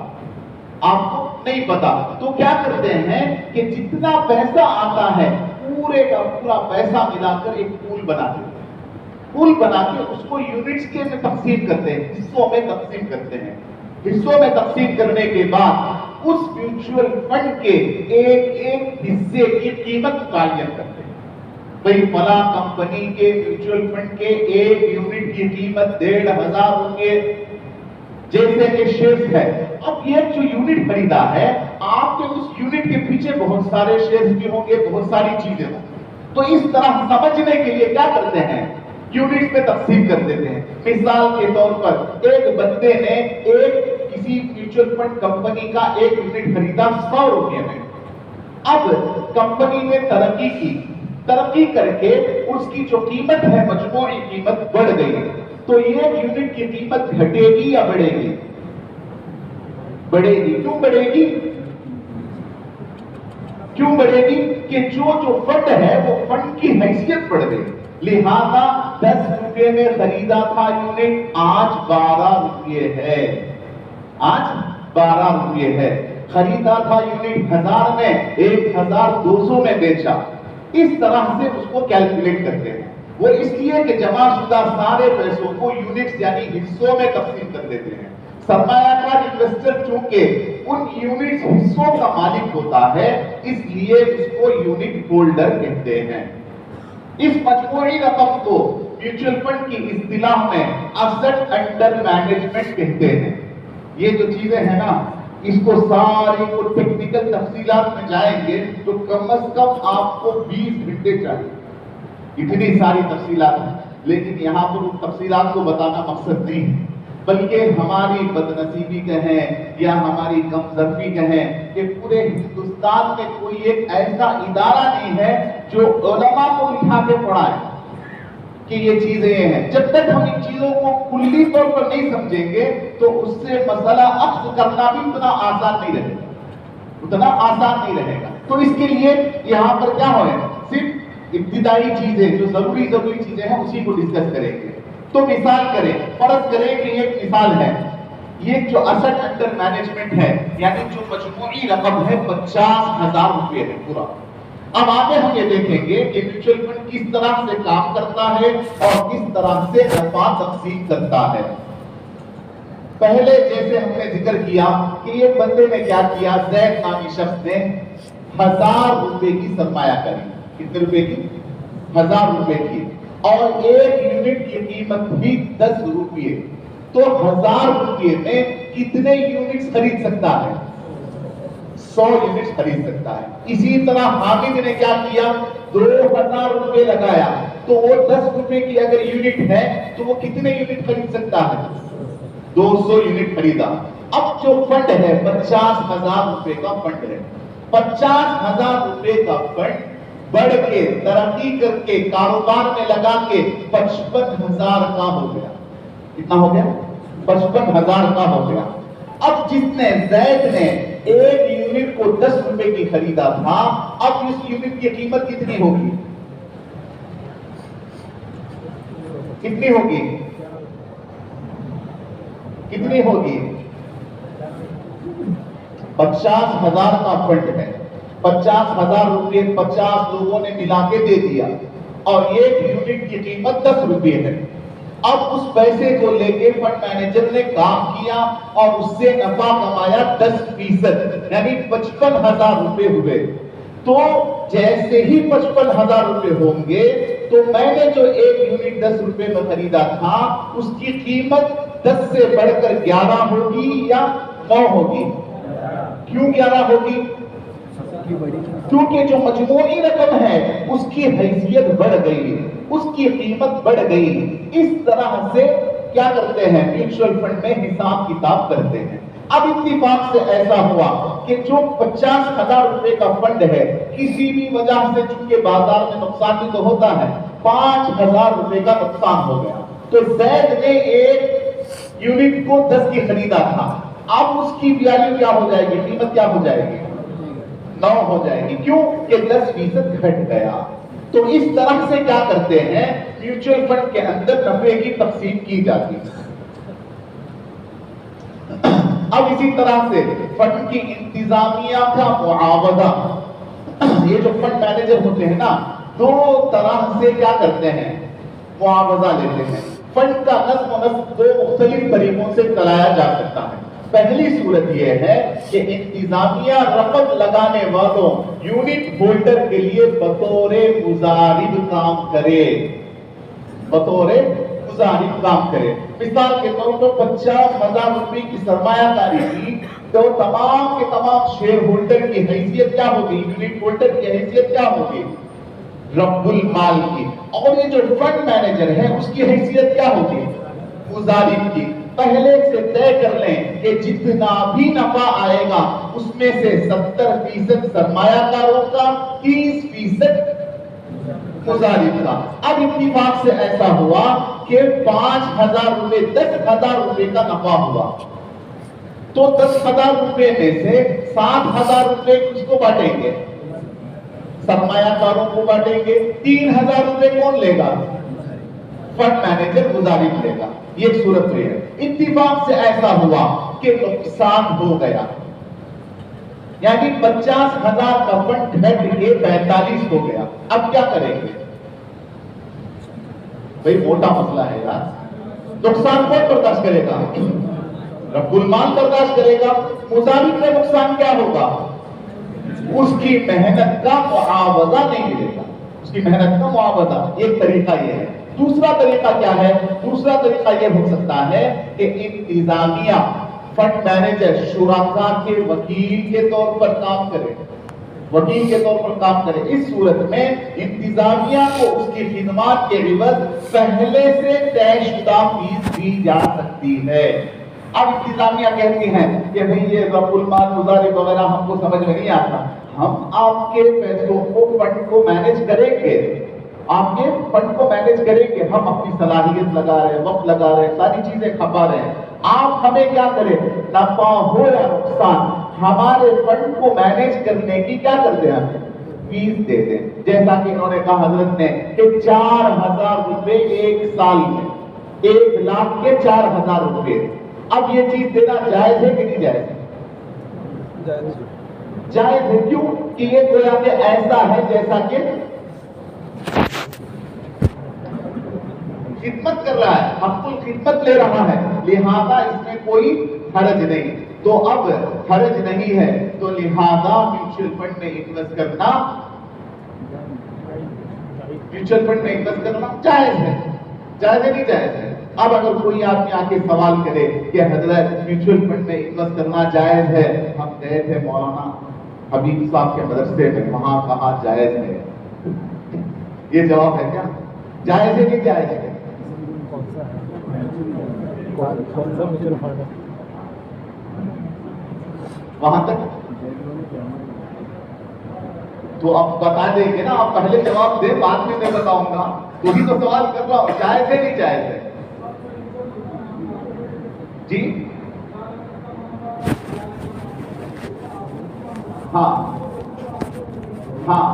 आपको नहीं पता। तो क्या करते हैं कि जितना पैसा आता है पूरे का पूरा पैसा मिलाकर एक पूल बना देते हैं। पूल बना के उसको यूनिट्स के में तकसीम करते हैं, हिस्सों में तकसीम करते हैं। हिस्सों में तकसीम करने के बाद उस म्यूचुअल फंड के एक एक हिस्से की कीमत मुतय्यन करते हैं। भाई फला कंपनी के म्यूचुअल फंड के एक यूनिट की कीमत 1,500 रुपये जैसे कि शेयर्स है। अब ये जो यूनिट खरीदा है, आपके उस यूनिट के पीछे बहुत सारे शेयर्स भी होंगे, बहुत सारी चीजें होंगी। तो इस तरह समझने के लिए क्या करते हैं, यूनिट में तकसीम कर देते हैं। मिसाल के तौर पर एक बंदे ने एक किसी म्यूचुअल फंड कंपनी का एक यूनिट खरीदा 100 रुपये में। अब कंपनी ने तरक्की की, तरक्की करके उसकी जो कीमत है मजमूई कीमत बढ़ गई, तो ये यूनिट की कीमत घटेगी या बढ़ेगी? बढ़ेगी। क्यों बढ़ेगी? क्यों बढ़ेगी? कि जो फंड है वो फंड की हैसियत बढ़ गई। लिहाजा 10 रुपये में खरीदा था यूनिट, आज 12 रुपये है। आज 12 रुपये है। खरीदा था यूनिट 1000 में, 1200 में बेचा। इस तरह से उसको कैलकुलेट करते हैं। वो इसलिए कि जमाशुदा सारे पैसों को यूनिट्स यानी हिस्सों में तकसीम कर देते हैं। सरमायाकार इन्वेस्टर चूंकि उन यूनिट्स हिस्सों का मालिक होता है, इसलिए उसको यूनिट होल्डर कहते हैं। इस मजमूई रकम को म्यूचुअल फंड की इस्तिलाह में एसेट अंडर मैनेजमेंट कहते हैं। ये जो चीजें हैं ना, इसको सारी को टेक्निकल तफसीलात में जाएंगे तो कम से कम आपको 20 घंटे चाहिए। इतनी सारी तफसीलात हैं, लेकिन यहाँ पर उन तफसीलात को बताना मकसद नहीं है, बल्कि हमारी बदनसीबी कहें या हमारी कमजोरी कहें कि पूरे हिंदुस्तान में कोई एक ऐसा इदारा नहीं है जो उलमा को लिखा के पढ़ाए कि ये चीजें हैं। जब तक हम इन चीजों को कुल्ली तौर पर नहीं समझेंगे तो उससे मसला अख्ज़ करना भी उतना आसान नहीं रहेगा, उतना आसान नहीं रहेगा। तो इसके लिए यहाँ पर क्या हो, सिर्फ इब्तिदाई चीजें जो जरूरी चीजें हैं उसी को डिस्कस करेंगे। तो मिसाल करें, फर्ज करें कि एक मिसाल है, ये जो एसेट अंडर मैनेजमेंट है यानी जो मजमूई रकम है 50,000 रुपये है पूरा। अब आगे हम ये देखेंगे कि म्यूचुअल फंड किस तरह से काम करता है और किस तरह से नफा तकसीम करता है। पहले जैसे हमने जिक्र किया कि एक बंदे ने क्या किया, जैद नामी शख्स ने 1000 रुपए की सरमाया करी। कितने रुपए की? 1000 रुपए की। और एक यूनिट की कीमत भी 10 रुपये। तो 1000 रुपये में कितने यूनिट्स खरीद सकता है? 100 यूनिट्स खरीद सकता है। इसी तरह हामिद ने क्या किया, 2000 रुपये लगाया, तो वो 10 रुपए की अगर यूनिट है तो वो कितने यूनिट खरीद सकता है? 200 यूनिट खरीदा। अब जो फंड है 50,000 रुपए का फंड है, 50,000 रुपए का फंड बढ़ के तरक्की करके कारोबार में लगा के 55,000 का हो गया। कितना हो गया? 55,000 का हो गया। अब जिसने जैद ने एक यूनिट को 10 रुपए की खरीदा था, अब इस यूनिट की कीमत कितनी होगी? कितनी होगी? कितनी होगी? 50,000 का फंड है, 50,000 रुपये 50 लोगों ने मिला के दे दिया और एक यूनिट की कीमत 10 रुपये है। अब उस पैसे को लेके फंड मैनेजर ने काम किया और उससे नफा कमाया 10%, यानी 55,000 रुपये हुए। तो जैसे ही 55,000 रुपये होंगे तो मैंने जो एक यूनिट 10 रुपये में खरीदा था उसकी कीमत 10 से बढ़कर 11 होगी या 9 होगी? क्यों 11 होगी? क्योंकि जो मजमूई रकम है उसकी हैसियत बढ़ गई, उसकी कीमत बढ़ गई। इस तरह से क्या करते हैं, म्यूचुअल फंड में हिसाब किताब करते हैं। अब इत्तिफाक से ऐसा हुआ कि जो 50,000 रुपए का फंड है, किसी भी वजह से चूंकि बाजार में नुकसान भी तो होता है, 5,000 रुपए का नुकसान हो गया। तो जैद ने एक यूनिट को 10 की खरीदा था, अब उसकी वैल्यू क्या हो जाएगी, कीमत क्या हो जाएगी, 9 हो जाएगी। क्यों कि 10% घट गया। तो इस तरह से क्या करते हैं, म्यूचुअल फंड के अंदर नफे की तकसीम की जाती है। अब इसी तरह से फंड की इंतजामिया का मुआवजा, ये जो फंड मैनेजर होते हैं ना, 2 तरह से क्या करते हैं, मुआवजा लेते हैं। फंड का नज़्म व नस्क 2 मुख्तलिफ तरीकों से चलाया जा सकता है। पहली सूरत यह है कि इंतजामिया रकम लगाने वालों यूनिट होल्डर के लिए बतौरे मुजारिब काम करे, बतौरे मुजारिब काम करे। मिसाल के तौर पर 50,000 रुपए की सरमायाकारी की तो तमाम के तमाम शेयर होल्डर की हैसियत क्या होगी, यूनिट होल्डर की हैसियत क्या होगी, रब्बुल माल की। और ये जो फंड मैनेजर है उसकी हैसियत क्या होगी, मुजारिब की। पहले से तय कर लें कि जितना भी नफा आएगा उसमें से 70% सरमायाकारों का, 30% मुजारिब का। अब इत्तिफाक से ऐसा हुआ कि 5,000 रुपए, 10,000 रुपए का नफा हुआ, तो 10,000 रुपए में से 7,000 रुपए किसको बांटेंगे, सरमायाकारों को बांटेंगे। 3,000 रुपए कौन लेगा, फंड मैनेजर मुजारिब लेगा। ये सूरत हुई है। इत्तिफाक से ऐसा हुआ कि नुकसान हो गया, यानी 50,000 का फंड घट के 45 हो गया। अब क्या करेंगे भाई, मोटा मसला है यार। नुकसान कौन बर्दाश्त करेगा, रब्बुल माल बर्दाश्त करेगा। मुजारिब का नुकसान क्या होगा, उसकी मेहनत का मुआवजा नहीं मिलेगा, उसकी मेहनत का मुआवजा। एक तरीका यह है। दूसरा तरीका क्या है, दूसरा तरीका यह हो सकता है कि इंतजामिया फंड मैनेजर शुराका के वकील के तौर पर काम करे, वकील के तौर पर काम करे। इस सूरत में इंतजामिया को उसकी खिदमत के रिवज पहले से तयशुदा फीस दी जा सकती है। अब इंतजामिया कहती है कि भाई ये रब्बुल माल मुजारिब वगैरह हमको समझ में नहीं आता, हम आपके पैसों को, फंड को मैनेज करेंगे, आपके फंड को मैनेज करेंगे, हम अपनी सलाहियत लगा रहे हैं, वक्त लगा रहे हैं, सारी चीजें खपा रहे हैं। आप हमें क्या करें, नफा हो या नुकसान, हमारे फंड को मैनेज करने की क्या करते हैं, फीस दे दें। जैसा कि इन्होंने कहा हजरत ने कि 4,000 रुपए एक साल में, 1 लाख के 4,000 रुपए। अब ये चीज देना जायज है कि नहीं जायज है, जायज है। क्यों कि ये गोया कि ऐसा है जैसा कि खिदमत कर रहा है, हक़ुल खिदमत ले रहा है, लिहाजा इसमें कोई हरज नहीं। तो अब हरज नहीं है तो लिहाजा म्यूचुअल फंड में इन्वेस्ट करना, म्यूचुअल फंड में इन्वेस्ट करना जायज है, जायज है नहीं जायज है। अब अगर कोई आदमी आके सवाल करे कि हजरत म्यूचुअल फंड में इन्वेस्ट करना जायज है, हम गए थे मौलाना हबीब साहब के मदरसे में, वहां कहा जायज है, ये जवाब है क्या, जायज है नहीं जायज है, वहां तक तो अब बता देंगे ना, आप पहले जवाब दे, बाद में मैं बताऊंगा। वही तो सवाल कर रहा हूं, जायज है नहीं जायज है जी। हाँ हाँ,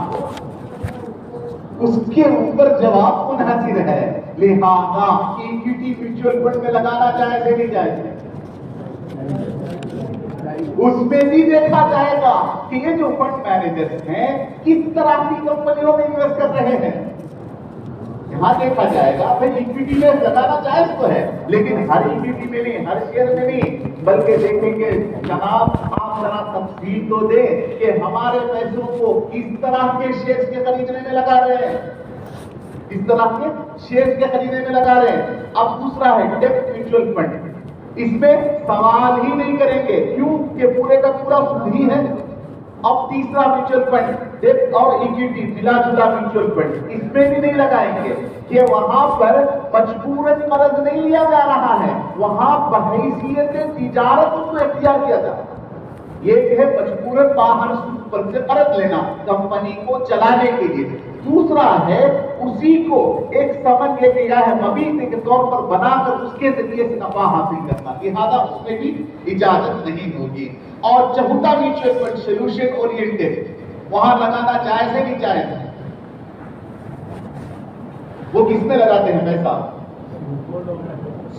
उसके ऊपर जवाब मुनहसिर है, लिहाजा इक्विटी म्यूचुअल फंड में लगाना जायज है नहीं जायज है, उसमें भी देखा जाएगा कि ये जो फंड मैनेजर्स हैं किस तरह की कंपनियों में इन्वेस्ट कर रहे हैं। यहां देखा जाएगा भाई इक्विटी में लगाना जायज तो है, लेकिन हर इक्विटी में नहीं, हर शेयर में नहीं, बल्कि देखेंगे जनाब आप जरा तफसील तो दे कि हमारे पैसों को किस तरह के शेयर्स के खरीदने में लगा रहे हैं, किस तरह के शेयर्स के खरीदने में लगा रहे हैं। अब दूसरा है डेब्ट म्यूचुअल फंड, इसमें सवाल ही नहीं करेंगे, क्यों कि पूरे का पूरा सूद ही है। अब तीसरा म्यूचुअल फंड, डेब्ट और इक्विटी मिला जुला म्यूचुअल फंड, इसमें भी नहीं लगाएंगे कि वहां पर मजबूरन कर्ज नहीं लिया जा रहा है, वहां बहैसियत तिजारत उसको इख्तियार किया जा रहा है। ये है मजबूरन बाहर सूद पर से कर्ज लेना कंपनी को चलाने के लिए। दूसरा है उसी को एक समझ ये किया है मबीते के तौर पर बनाकर उसके जरिए से नफा हासिल करना, लिहाजा उसमें भी इजाजत नहीं होगी। और चौथा म्यूचुअल फंड सोल्यूशन ओरिएंटेड, वहां लगाना जायज है नहीं जायज है? वो किसमें लगाते हैं पैसा?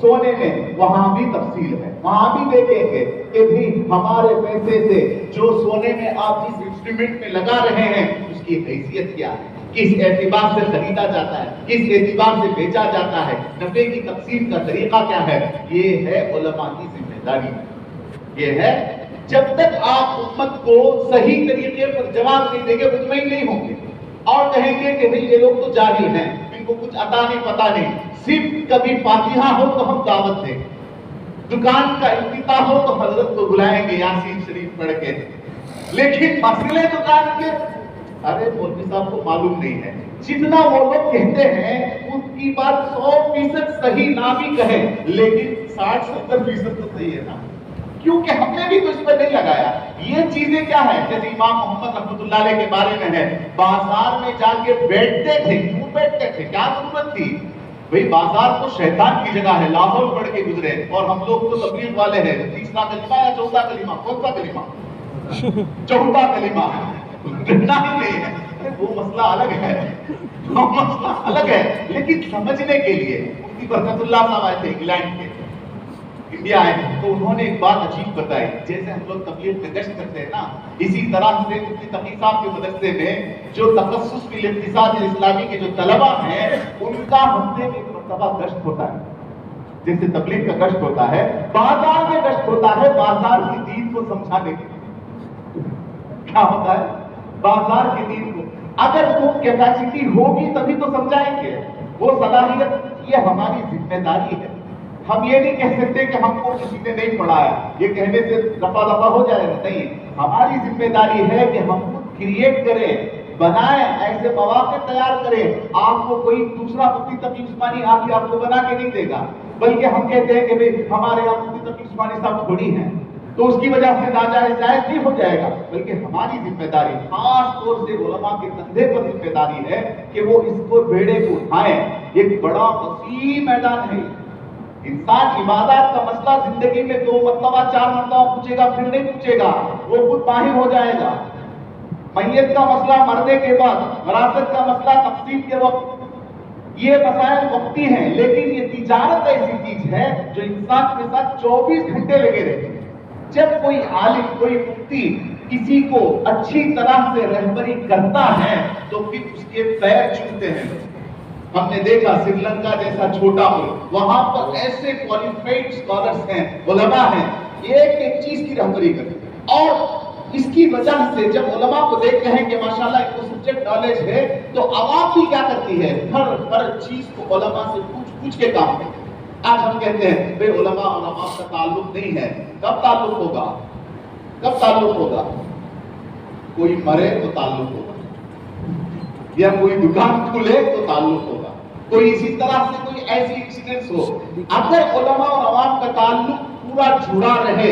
सोने में। वहां भी तफसील है, वहां भी देखेंगे कि भी हमारे पैसे से जो सोने में आप जिस इंस्ट्रूमेंट में लगा रहे हैं उसकी हैसियत क्या है, किस एतबार से खरीदा जाता है, किस एतबार से बेचा जाता है, नफे की तकसीम का तरीका क्या है। ये है उलमा की जिम्मेदारी, ये है। जब तक आप उम्मत को सही तरीके पर जवाब नहीं देंगे मुतमईन नहीं होंगे और कहेंगे कि भाई ये लोग तो जाहिल हैं, इनको कुछ अता नहीं पता नहीं, सिर्फ कभी फातिहा हो तो हम दावत दें, दुकान का इफ्तिताह हो तो हजरत को बुलाएंगे यासीन शरीफ पढ़ के, लेकिन मसले दुकान के अरे मौलवी साहब को मालूम नहीं है। जितना वो लोग कहते हैं उनकी बात 100% सही ना भी कहे, लेकिन 60-70% तो सही है ना, क्योंकि हमने भी तो इस पर नहीं लगाया। ये चीजें क्या है, जैसे इमाम मोहम्मद रहमतुल्लाह अलैह के बारे में है, बाजार में जाके बैठते थे, क्यों बैठते थे, क्या जरूरत थी भाई? बाजार तो शैतान की जगह है, लाहौर पढ़ के गुजरे और हम लोग तो तबलीग वाले हैं, तीसरा कलिमा या चौथा कलिमा, कौन सा कलिमा? चौथा कलिमा, डरना ही नहीं है। वो मसला अलग है, वो मसला अलग है, लेकिन समझने के लिए मुफ्ती बरकतुल्लाह साहब आए थे इंग्लैंड के, इंडिया आए तो उन्होंने एक बात अजीब बताई। जैसे हम लोग तबलीग में गश्त करते हैं ना, इसी तरह से मुफ्ती तकी साहब के मदरसे में जो तखस्सुस फिल इक्तिसाद इस्लामी के जो तलबा हैं उनका हफ्ते में एक मरतबा गश्त होता है, जैसे तबलीग का गश्त होता है, बाजार में गश्त होता है, बाजार की दीन को समझाने के लिए। क्या होता है? बाजार की दीन को अगर वो कैपेसिटी होगी तभी तो समझाएंगे, वो सलाहियत, ये हमारी जिम्मेदारी है। हम ये नहीं कह सकते कि हमको किसी ने नहीं पढ़ाया, ये कहने से रफा दफा हो जाएगा, नहीं। हमारी जिम्मेदारी है कि हम खुद क्रिएट करें, बनाएं, ऐसे मौके तैयार करें। आपको कोई दूसरा मुफ्ती तकी उस्मानी आके आपको बना के नहीं देगा, बल्कि हम कहते हैं कि भाई हमारे यहाँ मुफ्ती तकी उस्मानी साहब थोड़ी हैं तो उसकी वजह से नाजायज जायज नहीं हो जाएगा, बल्कि हमारी जिम्मेदारी, खास तौर से उलमा के कंधे पर जिम्मेदारी है कि वो इसको बेड़े को उठाएं। एक बड़ा वसी मैदान है। इंसान इबादत का मसला जिंदगी में 2 मरतबा 4 मरतबा पूछेगा, फिर नहीं पूछेगा, वो खुद माहिर हो जाएगा। मैयत का मसला मरने के बाद, वरासत का मसला तकसीम के वक्त, ये मसाइल वक्ती हैं, लेकिन ये तिजारत ऐसी चीज है जो इंसान के साथ 24 घंटे लगे रहते हैं। जब कोई आलिम, कोई मुफ्ती किसी को अच्छी तरह से रहबरी करता है तो फिर उसके पैर छूते हैं। हमने देखा श्रीलंका जैसा छोटा मुल्क, वहां पर ऐसे क्वालिफाइड स्कॉलर्स हैं, उलमा हैं, एक एक चीज की रहबरी करते हैं। और इसकी वजह से जब उलमा को देखते हैं कि माशाल्लाह इनको सब्जेक्ट नॉलेज है, तो आवाम भी क्या करती है, हर चीज को उलमा से पूछ के काम करती है। आज हम कहते हैं भाई उलमा और अवाम का ताल्लुक नहीं है, कब ताल्लुक होगा? कब ताल्लुक होगा? कोई मरे तो ताल्लुक होगा, या कोई दुकान खुले तो ताल्लुक होगा, कोई इसी तरह से कोई ऐसी इंसिडेंट्स हो। अगर उलमा और अवाम का ताल्लुक पूरा जुड़ा रहे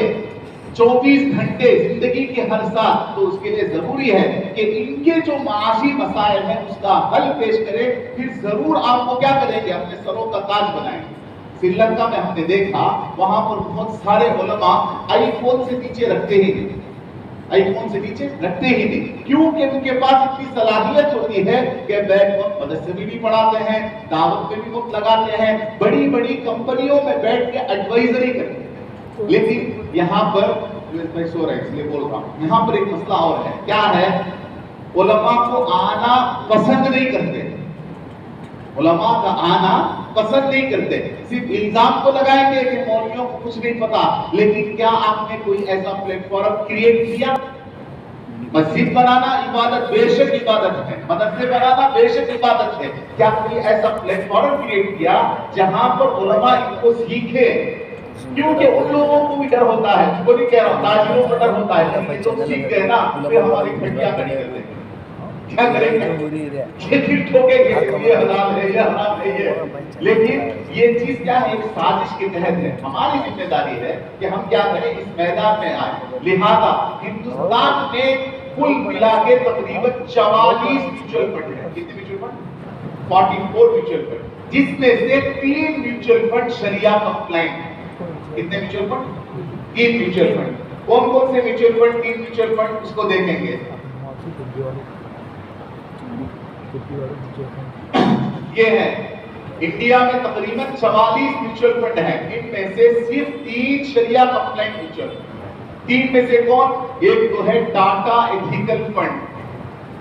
24 घंटे जिंदगी के हर साल, तो उसके लिए जरूरी है कि इनके जो माशी मसाइल हैं उसका हल पेश करें। फिर जरूर आपको क्या करेंगे, अपने सरों का ताज बनाएंगे। श्रीलंका में हमने देखा, वहां पर बहुत सारे उलमा आईफोन से नीचे रखते ही नहीं, आईफोन से नीचे रखते ही नहीं, क्योंकि उनके पास इतनी सलाहियत होती है कि बैक वक्त मदरसे में भी पढ़ाते हैं, दावत में भी वक्त लगाते हैं, बड़ी बड़ी कंपनियों में बैठ के एडवाइजरी करते हैं। लेकिन यहाँ पर मैं सो रहा है इसलिए बोल रहा हूँ, यहाँ पर एक मसला और है। क्या है? उलमा को आना पसंद नहीं करते, उलमा का आना पसंद नहीं करते। सिर्फ इल्जाम को लगाएंगे कि मौलवियों को कुछ नहीं पता, लेकिन क्या आपने कोई ऐसा प्लेटफॉर्म क्रिएट किया? मस्जिद बनाना इबादत, बेशक इबादत है, मदरसे बनाना बेशक इबादत है। क्या कोई ऐसा प्लेटफॉर्म क्रिएट किया जहां पर उलमा इनको सीखे, کیونکہ ان لوگوں کو بھی ڈر ہوتا ہے، وہ نہیں کہہ رہا ہوں تاجروں کو ڈر ہوتا ہے کہ یہ لوگ سیکھ گئے نا پھر ہماری کھڑکیاں کھڑی کر دیں گے، کیا کریں گے، یہ پھر ٹھوکیں گے، یہ حلال ہے یہ حرام ہے یہ۔ لیکن یہ چیز کیا ہے، ایک سازش کے تحت ہے، ہماری ذمہ داری ہے کہ ہم کیا کریں، اس میدان میں آئیں۔ لہذا ہندوستان میں کل ملا کے تقریباً 44 میوچل فنڈ ہیں، کتنے میوچل فنڈ؟ 44 میوچل فنڈ، جس میں سے 3 میوچل فنڈ شریعہ کمپلائنٹ ہیں۔ کتنے میوچل فنڈ؟ 3 mutual fund. کون کون سے میوچل فنڈ؟ 3 میوچل فنڈ، اس کو دیکھیں گے۔ یہ ہے انڈیا میں تقریباً 44 میوچل فنڈ ہیں، ان میں سے صرف 3 شریعہ کمپلائنٹ میوچل فنڈ۔ 3 میں سے کون؟ ایک تو ہے Tata ethical fund,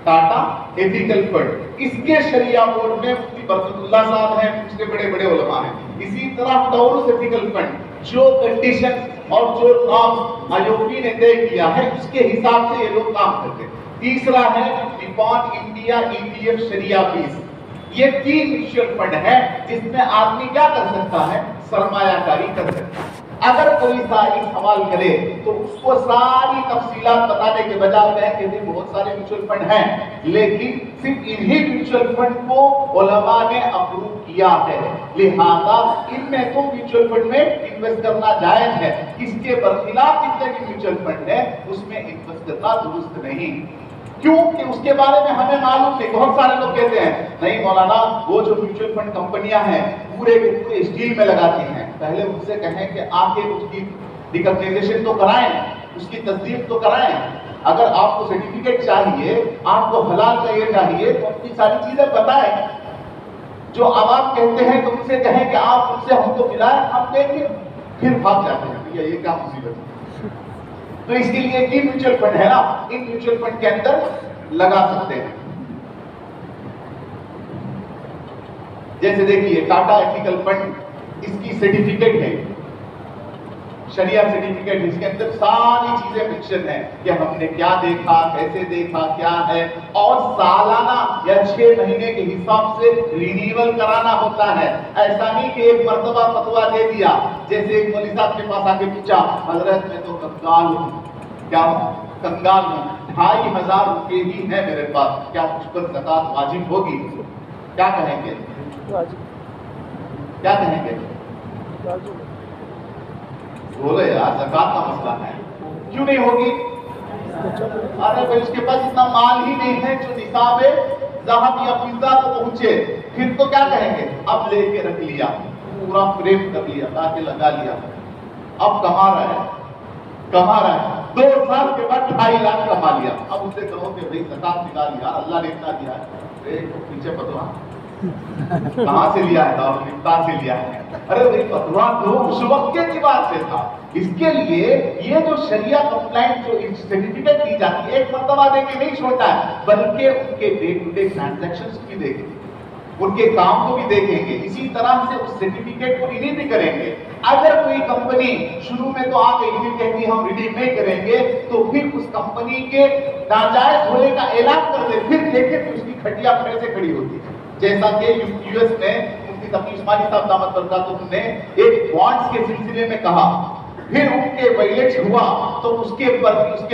Tata ethical fund, اس کے شریعہ بورڈ میں مفتی برکت اللہ صاحب ہیں، اس کے بڑے بڑے علماء ہیں۔ اسی طرح ٹاؤرس ایتھیکل فنڈ، جو کنڈیشن اور جو نام آیوگی نے طے کیا ہے اس کے حساب سے یہ لوگ کام کرتے ہیں۔ تیسرا ہے نیپون انڈیا ای پی ایف شریعہ فیس۔ یہ 3 میوچل فنڈ ہے جس میں آدمی کیا کر سکتا ہے، سرمایہ کاری کر سکتا ہے۔ اگر کوئی ساری سوال کرے تو اس کو ساری تفصیلات بتانے کے بجائے کہ بہت سارے میوچل فنڈ ہیں لیکن صرف انہی میوچل فنڈ کو علماء نے اپروو کیا ہے، لہذا ان میں تو میوچل فنڈ میں انویسٹ کرنا جائز ہے، اس کے برخلاف جتنے بھی میوچل فنڈ ہے اس میں انویسٹ کرنا درست نہیں، کیونکہ اس کے بارے میں ہمیں معلوم نہیں۔ بہت سارے لوگ کہتے ہیں نہیں مولانا وہ جو میوچل فنڈ کمپنیاں ہیں پورے کے پورے اسٹیل میں لگاتی ہیں، پہلے ان سے کہیں کہ آ کے اس کی ڈیکمپنیزیشن تو کرائیں، اس کی تصدیق تو کرائیں، اگر آپ کو سرٹیفکیٹ چاہیے، آپ کو حلال کا یہ چاہیے تو ان کی ساری چیزیں بتائیں۔ جو عوام کہتے ہیں تو ان سے کہیں کہ آپ ان سے ہم کو ملائیں، ہم دیکھیں، پھر بھاگ جاتے ہیں یہ کیا مصیبت ہے۔ تو اس کے لیے 3 میوچل فنڈ ہے نا، ان میوچل فنڈ کے اندر لگا سکتے ہیں۔ جیسے دیکھیے ٹاٹا ایتھیکل فنڈ، اس کی سرٹیفکیٹ ہے، شریعہ سرٹیفکیٹ، اس کے اندر ساری چیزیں مینشن ہیں کہ ہم نے کیا دیکھا، کیسے دیکھا، کیا ہے، اور سالانہ یا 6 مہینے کے حساب سے رینیول کرانا ہوتا ہے۔ ایسا نہیں کہ ایک مرتبہ فتویٰ دے دیا، جیسے ایک مولوی صاحب کے پاس آ کے پوچھا حضرت میں تو کنگال ہوں، کیا ہوں؟ کنگال ہوں، 2500 روپے ہی ہے میرے پاس، کیا مجھ پر زکوٰۃ واجب ہوگی؟ کیا کہیں گے؟ کیا کہیں گے؟ بولے یار زکوٰۃ کا مسئلہ ہے، کیوں نہیں ہوگی؟ ارے بھائی اس کے پاس اتنا مال ہی نہیں ہے جو نصاب ذهب یا فضہ کو پہنچے، پھر تو کیا کہیں گے؟ اب لے کے رکھ لیا، پورا فریم کر لیا، تاکہ لگا لیا، اب کما رہا ہے 2 سال کے بعد 2.5 لاکھ کما لیا، اب ان سے کہو کہ بھائی زکوٰۃ نکال لیا، اللہ نے اتنا دیا ہے، پیچھے فتویٰ کہاں سے لیا ہے؟ دارالفتہ سے لیا ہے۔ ارے بھائی فتویٰ تو اس وقت کے اعتبار سے تھا، اس کے لیے یہ جو شریعہ کمپلائنٹ جو سرٹیفکیٹ دی جاتی ہے ایک مرتبہ دے کے نہیں چھوڑتا ہے، بلکہ ان کے ڈے ٹو ڈے ٹرانزیکشنز بھی دیکھیں گے، ان کے کام کو بھی دیکھیں گے، اسی طرح سے اس سرٹیفکیٹ کو ریڈیم بھی کریں گے۔ اگر کوئی کمپنی شروع میں تو آ گئی پھر کہتی ہم ریڈیم نہیں کریں گے تو پھر اس کمپنی کے ناجائز ہونے کا اعلان کر دے، پھر دیکھیں کہ اس کی کھٹیا پھر سے کھڑی ہوتی ہے۔ جیسا کہ یو ایس میں مفتی تقی عثمانی صاحب دامت برکاتہ نے ایک بانڈز کے سلسلے میں کہا، پھر ان کے وائلیٹ ہوا تو اس کے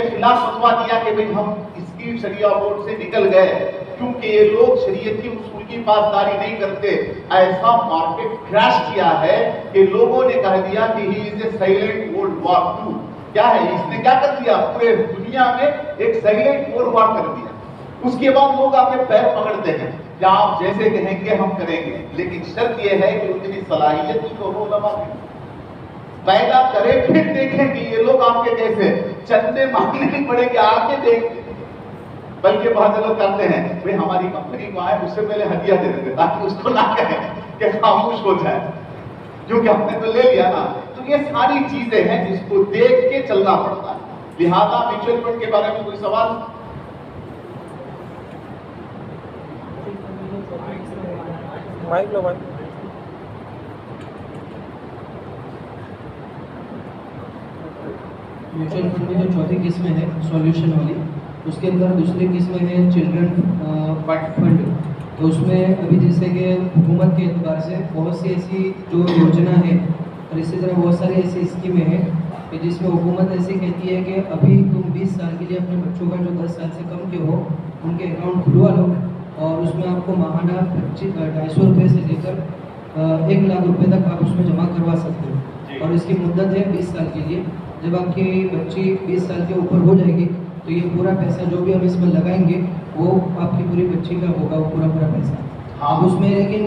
خلاف فتویٰ دیا کہ بھئی ہم اس کی شریعہ بورڈ سے نکل گئے کیونکہ یہ لوگ شریعت کی اصول کی پاسداری نہیں کرتے۔ ایسا مارکیٹ کریش کیا ہے کہ لوگوں نے کہہ دیا کہ ہی از اے سائلنٹ ورلڈ وار 2۔ کیا ہے اس نے کیا کر دیا؟ پورے دنیا میں ایک سائلنٹ ورلڈ وار کر دیا۔ اس کے بعد لوگ آپ کے پیر پکڑتے ہیں کہ آپ جیسے کہیں گے ہم کریں گے، لیکن شرط یہ ہے کہ اتنی صلاحیت کی تو ہو علماء پیدا کرے، پھر دیکھیں کہ یہ لوگ آپ کے کیسے چندے مانگنے نہیں پڑے کہ آپ کے دیکھ، بلکہ بہت لوگ کرتے ہیں بھئی ہماری کمپنی کو آئے اس سے پہلے ہدیہ دے دیتے تاکہ اس کو نہ کہیں کہ خاموش ہو جائے، کیونکہ ہم نے تو لے لیا نا۔ تو یہ ساری چیزیں ہیں جس کو دیکھ کے چلنا پڑتا ہے۔ لہذا میوچل فنڈ کے بارے میں کوئی سوال؟ میوچل فنڈ میں جو چوتھی قسم ہے سولوشن والی، اس کے اندر دوسری قسم ہے چلڈرن فنڈ۔ تو اس میں ابھی جیسے کہ حکومت کے اعتبار سے بہت سی ایسی جو یوجنا ہے और इसी तरह बहुत सारी ऐसी स्कीमें हैं कि जिसमें हुकूमत ऐसी कहती है कि अभी तुम 20 साल के लिए अपने बच्चों का जो 10 साल से कम के हो उनके अकाउंट खुलवा लो और उसमें आपको माहाना 250 रुपये से लेकर 1 लाख रुपए तक आप उसमें जमा करवा सकते हो। और इसकी मुद्दत है 20 साल के लिए। जब आपकी बच्ची 20 साल के ऊपर हो जाएगी तो ये पूरा पैसा जो भी हम इसमें लगाएंगे वो आपकी पूरी बच्ची का होगा, वो पूरा पैसा। अब उसमें लेकिन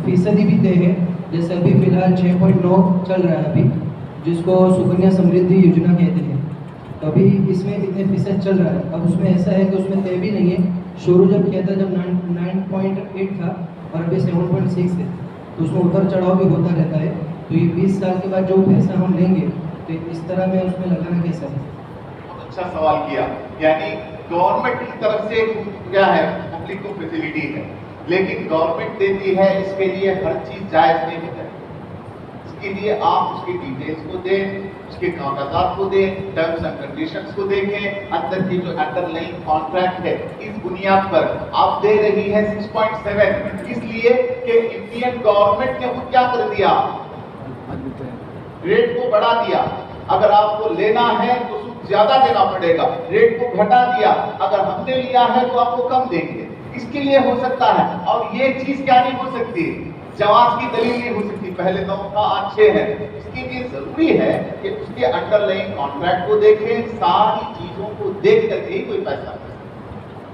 फीसदी भी तय है, जैसे अभी फिलहाल 6.9 चल रहा है अभी, जिसको सुकन्या समृद्धि योजना कहते हैं। तो अभी इसमें कितने फीसद चल रहा है। अब उसमें ऐसा है कि उसमें तय भी नहीं है। शुरू जब किया था जब 9.8 था और अभी 7.6 है, तो उसमें उतर चढ़ाव भी होता रहता है। तो ये 20 साल के बाद जो पैसा हम लेंगे तो इस तरह में उसमें लगाना कैसा है? बहुत अच्छा सवाल किया। यानी गवर्नमेंट की तरफ से क्या है, पब्लिक को फैसिलिटी है, लेकिन गवर्नमेंट देती है, इसके लिए हर चीज जायज नहीं होता है। इसके लिए आप उसकी डिटेल्स को दें, उसके कागजात को दें, टर्म्स एंड कंडीशंस को देखें, अंदर की जो अंडरलाइन कॉन्ट्रैक्ट है, इस बुनियाद पर आप दे रही है 6.7, इसलिए कि इंडियन गवर्नमेंट ने वो क्या कर दिया, रेट को बढ़ा दिया। अगर आपको लेना है तो सूद ज्यादा देना पड़ेगा, रेट को घटा दिया। अगर हमने लिया है तो आपको कम देंगे। इसके लिए हो सकता है। और ये चीज क्या नहीं हो सकती, जवाज की दलील नहीं हो सकती। पहले 9 था, आज 6 है। इसके लिए जरूरी है कि उसके अंडरलाइन कॉन्ट्रैक्ट को देखें, सारी चीजों को देख करके ही कोई फैसला करें।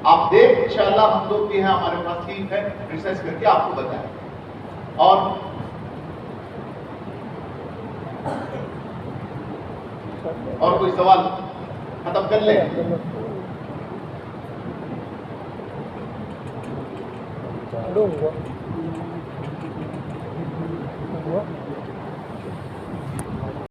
आप देख, इंशाल्लाह हम लोग भी हैं, हमारे पास टीम है, रिसर्च करके आपको बताएं। और कोई सवाल खत्म कर ले? हुआ